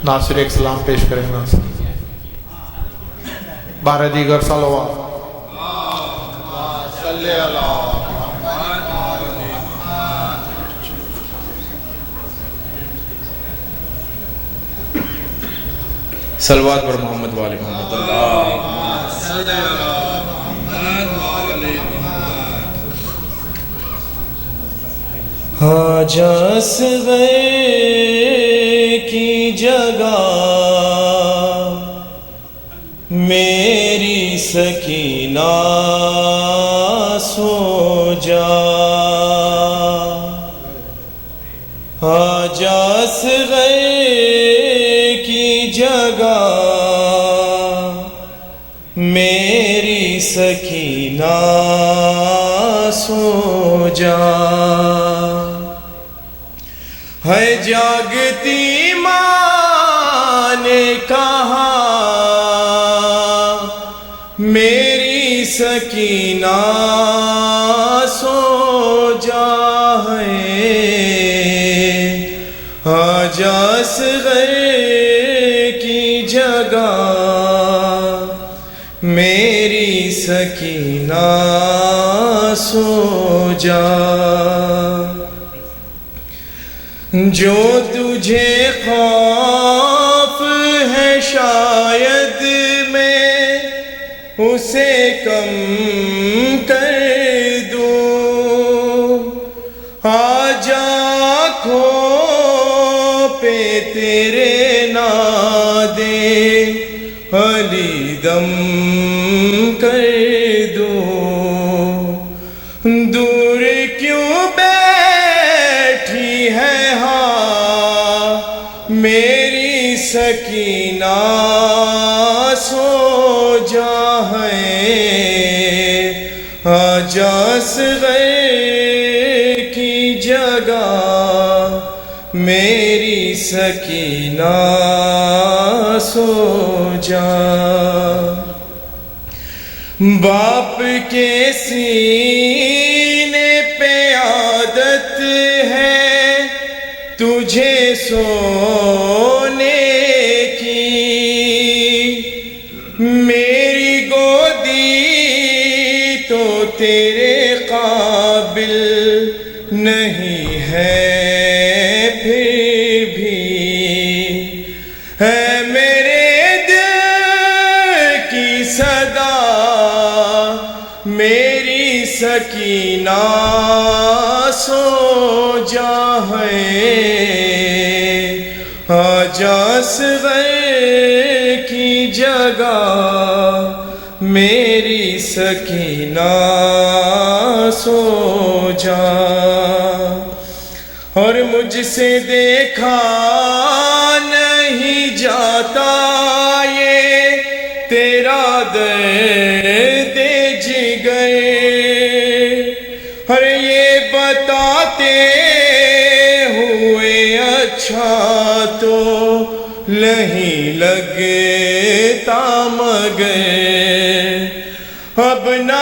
ناصر ایک سلام پیش کریں ناصر بارہ دیگر صلوات صلی اللہ صلوات پر محمد والے محمد اللہ آجا اصغر کی جگہ میری سکینہ سو جا آجا اصغر کی جگہ میری سکینہ سو جا ہے جاگتی ماں نے کہا میری سکینہ سو جا ہے آجا اصغر کی جگہ میری سکینہ سو جا جو تجھے خوف ہے شاید میں اسے کم کر دوں آجا آنکھوں پہ تیرے نادے علی دم کر دوں دور کیوں بیٹھی ہے میری سکینہ سو جا ہے آجا اصغر کی جگہ میری سکینہ سو جا باپ کے سینے پہ عادت ہے تجھے سونے کی میری گودی تو تیرے قابل نہیں ہے پھر بھی ہے میرے دل کی صدا میری سکینہ سو جا ہے آجا اصغر کی جگہ میری سکینہ سو جا اور مجھ سے دیکھا نہیں جاتا یہ تیرا درد جگر اور یہ بتاتے ہوئے اچھا تو نہیں لگتا مگر اب نہ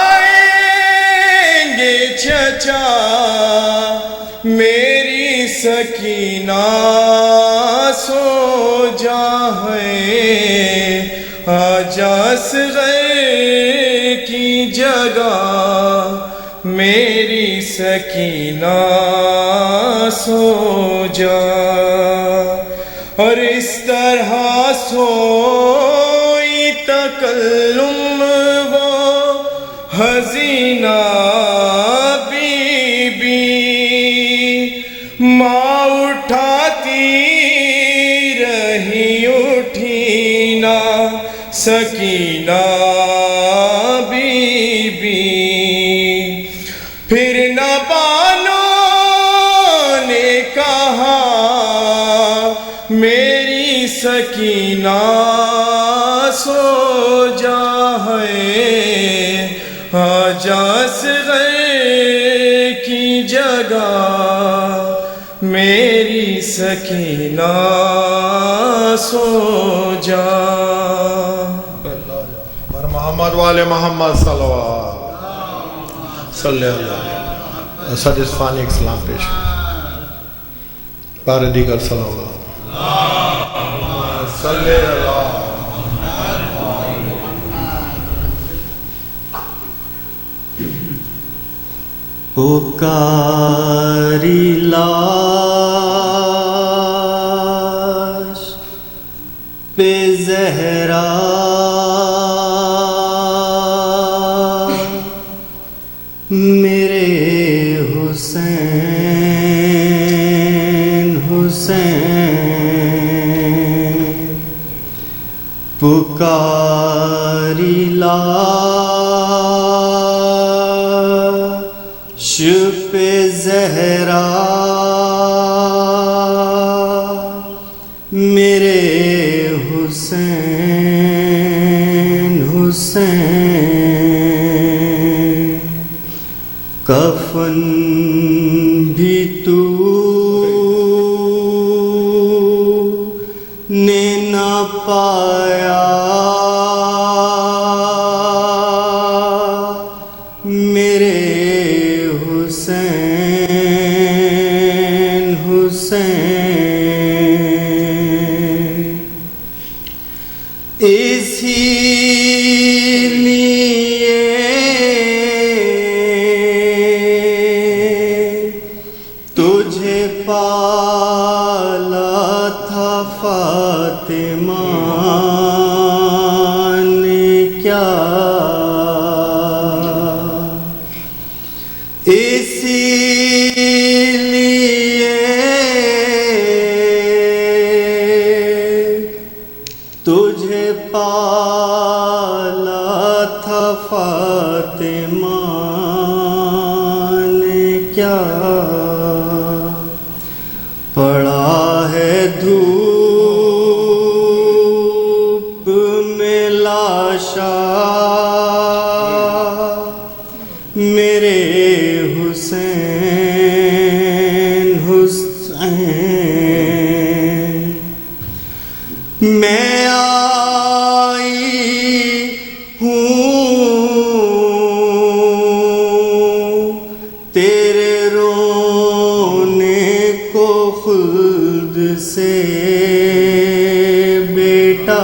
آئیں گے چچا میری سکینہ سو جا ہے آجا اصغر کی جگہ میری سکینہ سو جا اور اس طرح سوئی تکلم وہ حزینہ بی بی ماں اٹھاتی رہی اٹھی نہ سکینہ بی بی پھر نہ بانوں نے کہا میری سکینہ سو جا ہے آجا اصغر کی جگہ میری سکینہ سو جا محمد والے محمد صلوات صلی اللہ اسد اسفانی ایک سلام پیش بارہ دیگر صلوات صلی اللہ پکاری لاش پہ زہرا میرے حسین حسین پکاری لاش پہ زہرا میرے حسین حسین کفن بھی تو نے نہ پایا میرے حسین حسین اسی لیے تجھے پالا تھا فاطمہ نے کیا اسی لیے تجھے پالا تھا فاطمہ نے کیا پڑا ہے دھوپ میں لاشا میرے حسین حسین میں آئی ہوں تیرے رونے کو خلد سے بیٹا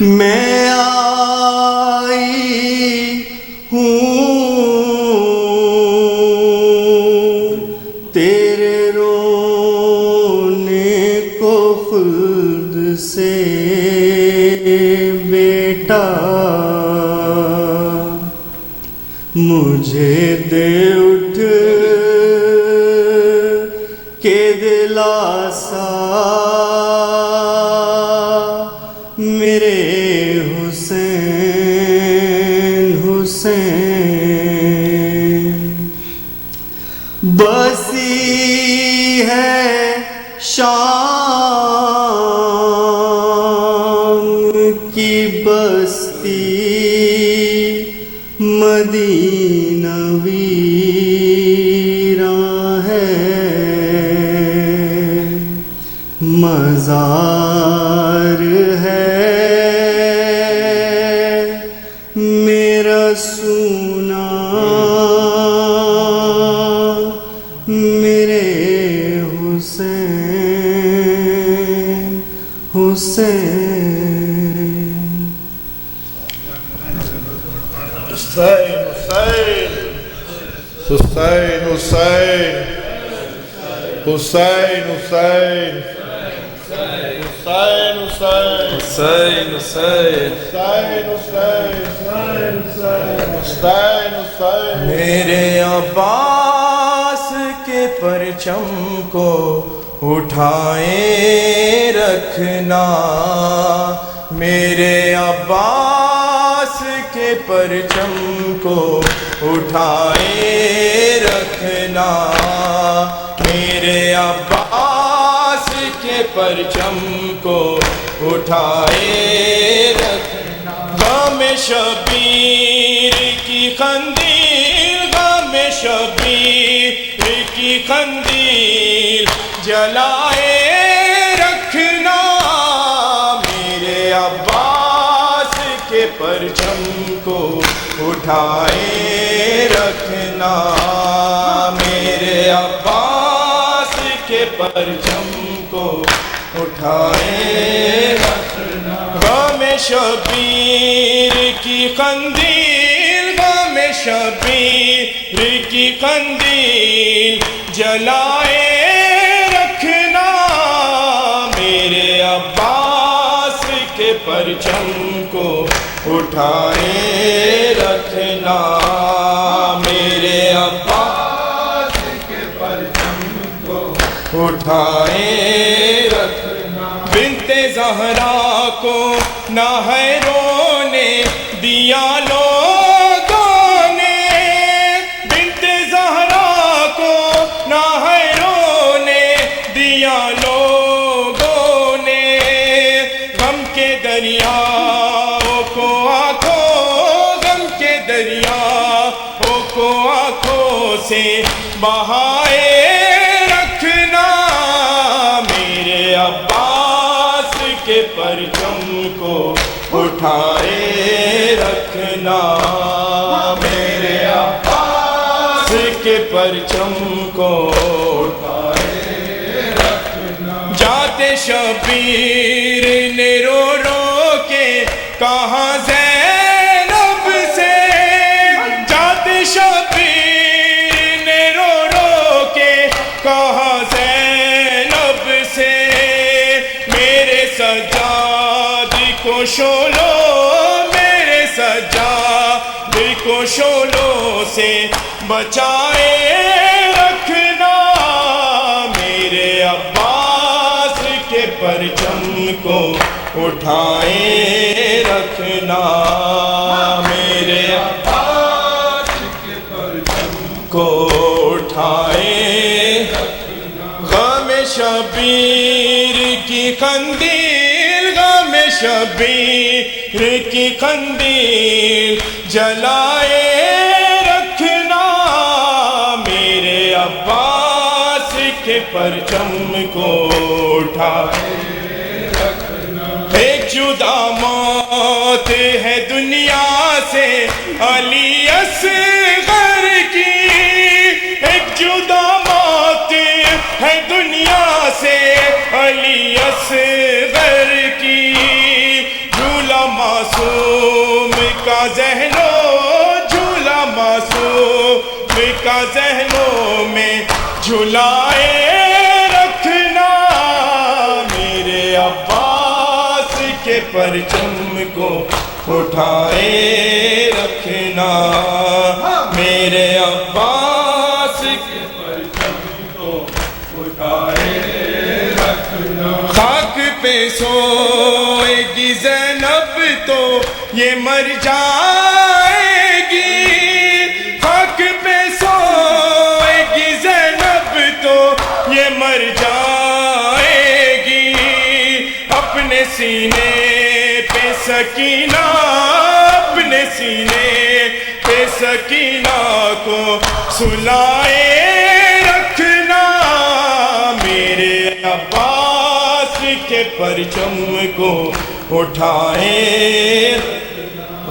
میں آئی ہوں تیرے رونے کو خلد سے بیٹا مجھے دے اٹھ کے دلاسا میرے حسین حسین بسی ہے شام کی بستی مدینہ ویراں ہے مزار ہے میرا سونا میرے حسین حسین حسین حسین حسین حسین حسین حسین حسین حسین حسین میرے عباس کے پرچم کو اٹھائے رکھنا میرے عباس کے پرچم کو اٹھائے رکھنا میرے عباس کے پرچم کو اٹھائے رکھنا غم شبیر کی قندیل غم شبیر کی قندیل جلائے رکھنا میرے عباس کے پرچم کو اٹھائے رکھنا میرے عباس کے پرچم کو اٹھائے رکھنا. غم شبیر کی قندیل، غم شبیر کی قندیل جلائے رکھنا. میرے عباس کے پرچم کو اٹھائے رکھنا. میرے عباس کے پرچم کو اٹھائے رکھنا. بنت زہرا کو نہ ہے رونے دیا لوگوں نے، بنت زہرا کو نہ ہے رونے دیا لوگوں نے. غم کے دریاؤں کو آنکھوں، غم کے دریاؤں کو آنکھوں سے بہائے رکھنا. میرے عباس کے پرچم کو اٹھائے رکھنا. میرے عباس کے پرچم کو اٹھائے رکھنا. جاتے شبیر نے رو رو کے کہا زینب سے، جاتے شبیر نے رو رو کے کہا زینب سے. میرے سجاد کو شولو، میرے سجاد کو شولو سے بچائے رکھنا. میرے عباس کے پرچم کو اٹھائے رکھنا. میرے عباس کے پرچم کو اٹھائے رکھنا. غم شبیر کی قندیل، غم شبیر کی قندیل جلائے رکھنا. میرے عباس کے پرچم کو اٹھائے رکھنا. ایک جدا موت ہے دنیا سے علی اصغر کی، ایک جدا موت ہے دنیا سے علی اصغر کی. جھولا معصوم کا ذہنوں، جھولا معصوم کا ذہنوں میں جھلائے رکھنا. میرے عباس کے پرچم کو اٹھائے رکھنا. میرے عباس کے پرچم کو اٹھائے رکھنا. خاک پہ سوئے گی زینب تو یہ مر جائے گی، خاک پہ سوئے گی زینب تو یہ مر جائے گی. اپنے سینے پہ سکینہ، اپنے سینے پہ سکینہ کو سلائے رکھنا. میرے عباس کے پرچم کو اٹھائے.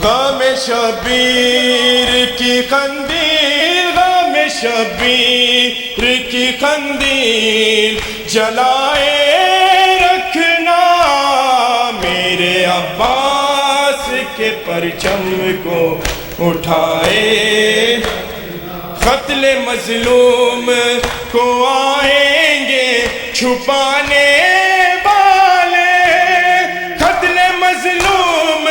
غم شبیر کی قندیل، غم شبیر کی قندیل جلائے رکھنا. میرے عباس کے پرچم کو اٹھائے. قتل مظلوم کو آئیں گے چھپانے والے، قتل مظلوم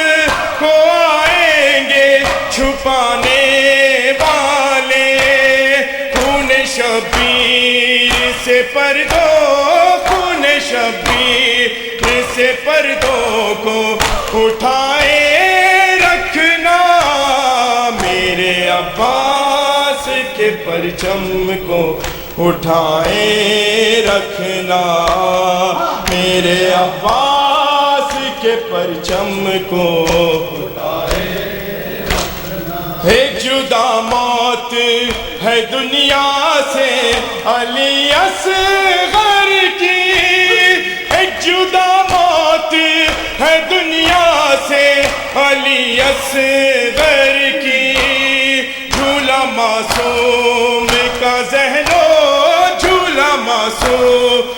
کو آئیں گے چھپانے والے. خون شبیر سے پردوں، خون شبیر سے پردوں کو اٹھائے رکھنا. میرے عباس کے پرچم کو اٹھائے رکھنا. میرے عباس کے پرچم کو اٹھائے رکھنا. ایک جدا موت ہے دنیا سے علی اصغر کی، ایک جدا موت ہے دنیا سے علی اصغر کی. جھولا معصوم کا ذہنوں، جھولا معصوم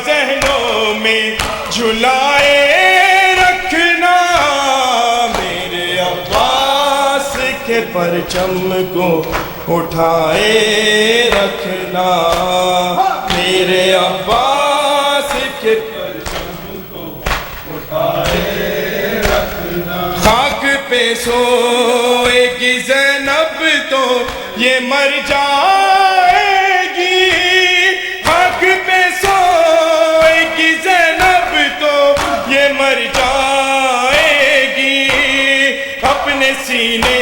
ذہنوں میں جھلائے رکھنا، میرے عباس کے پرچم کو اٹھائے رکھنا، میرے عباس کے پرچم کو اٹھائے رکھنا۔ خاک پہ سوئے گی زینب تو یہ مر جائے گی، خاک پہ سوئے گی زینب تو یہ مر جائے گی، اپنے سینے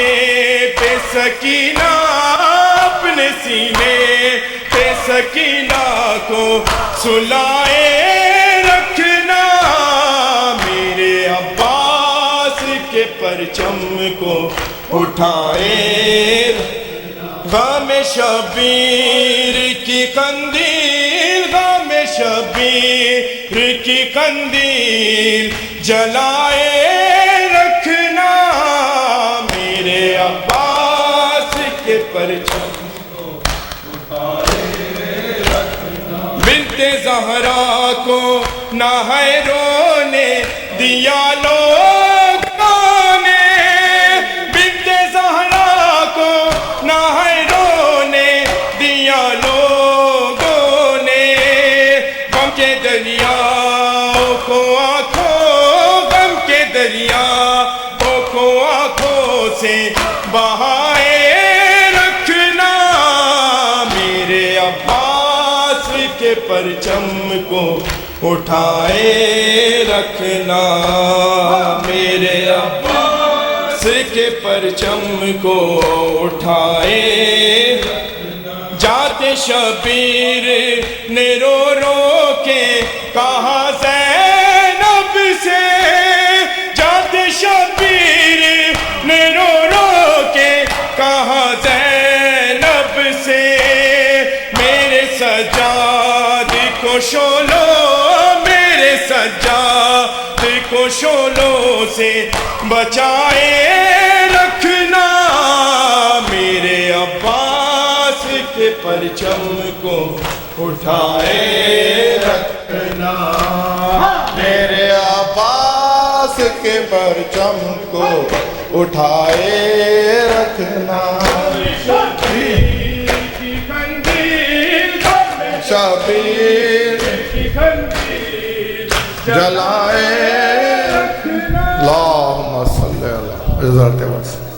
پہ سکینہ، اپنے سینے پہ سکینہ کو سلائے رکھنا، میرے عباس کے پرچم کو اٹھائے۔ غم شبیر کی قندیل، غم شبیر کی قندیل جلائے رکھنا، میرے عباس کے پرچم کو اٹھائے رکھنا۔ بنت زہرا کو نہ ہے رونے دیا لوگوں نے، بنت زہرا کو نہ ہے رونے دیا لوگوں نے، غم کے دریاؤں کو آنکھوں، غم کے دریاؤں کو آنکھوں سے بہائے رکھنا، میرے عباس کے پرچم کو اٹھائے رکھنا، میرے عباس کے پرچم کو اٹھائے۔ جاتے شبیر نے رو رو کے کہا زینب سے، جاتے شبیر نے رو رو کے کہا زینب سے، میرے سجاد کو شعلوں، میرے سجاد کو شعلوں سے بچائے رکھنا، میرے عباس کے پرچم کو اٹھائے رکھنا، میرے عباس کے پرچم کو اٹھائے رکھنا، شبیر کی قندیل، شبیر کی قندیل جلائے۔ اللہم صلی اللہ علیہ وسلم۔